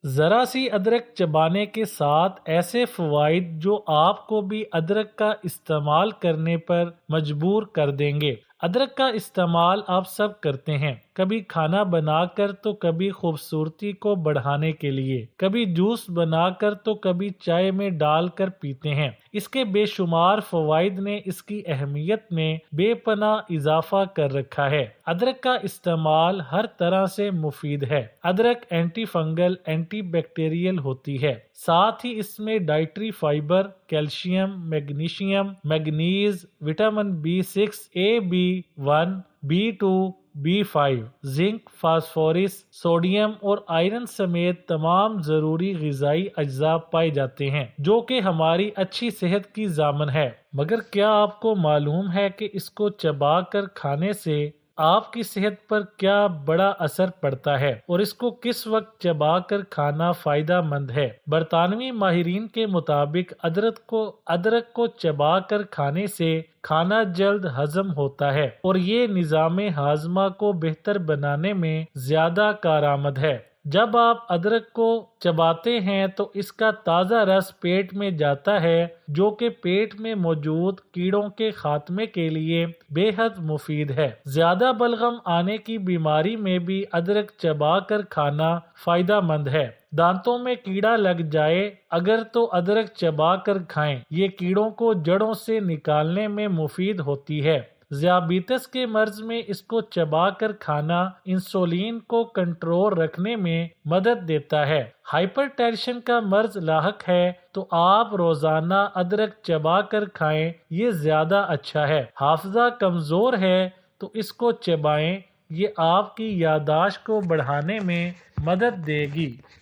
ذرا سی ادرک چبانے کے ساتھ ایسے فوائد جو آپ کو بھی ادرک کا استعمال کرنے پر مجبور کر دیں گے۔ ادرک کا استعمال آپ سب کرتے ہیں، کبھی کھانا بنا کر تو کبھی خوبصورتی کو بڑھانے کے لیے، کبھی جوس بنا کر تو کبھی چائے میں ڈال کر پیتے ہیں۔ اس کے بے شمار فوائد نے اس کی اہمیت میں بے پناہ اضافہ کر رکھا ہے۔ ادرک کا استعمال ہر طرح سے مفید ہے۔ ادرک اینٹی فنگل، اینٹی بیکٹیریل ہوتی ہے، ساتھ ہی اس میں dietary fibre, calcium, magnesium, manganese, vitamin B6، AB1، B2، B5، zinc, phosphorus, sodium اور آئرن سمیت تمام ضروری غذائی اجزاء پائے جاتے ہیں جو کہ ہماری اچھی صحت کی ضامن ہے۔ مگر کیا آپ کو معلوم ہے کہ اس کو چبا کر کھانے سے آپ کی صحت پر کیا بڑا اثر پڑتا ہے اور اس کو کس وقت چبا کر کھانا فائدہ مند ہے؟ برطانوی ماہرین کے مطابق ادرک کو چبا کر کھانے سے کھانا جلد ہضم ہوتا ہے اور یہ نظام ہاضمہ کو بہتر بنانے میں زیادہ کارآمد ہے۔ جب آپ ادرک کو چباتے ہیں تو اس کا تازہ رس پیٹ میں جاتا ہے جو کہ پیٹ میں موجود کیڑوں کے خاتمے کے لیے بے حد مفید ہے۔ زیادہ بلغم آنے کی بیماری میں بھی ادرک چبا کر کھانا فائدہ مند ہے۔ دانتوں میں کیڑا لگ جائے اگر تو ادرک چبا کر کھائیں، یہ کیڑوں کو جڑوں سے نکالنے میں مفید ہوتی ہے۔ ذیابیطس کے مرض میں اس کو چبا کر کھانا انسولین کو کنٹرول رکھنے میں مدد دیتا ہے۔ ہائپر ٹینشن کا مرض لاحق ہے تو آپ روزانہ ادرک چبا کر کھائیں، یہ زیادہ اچھا ہے۔ حافظہ کمزور ہے تو اس کو چبائیں، یہ آپ کی یادداشت کو بڑھانے میں مدد دے گی۔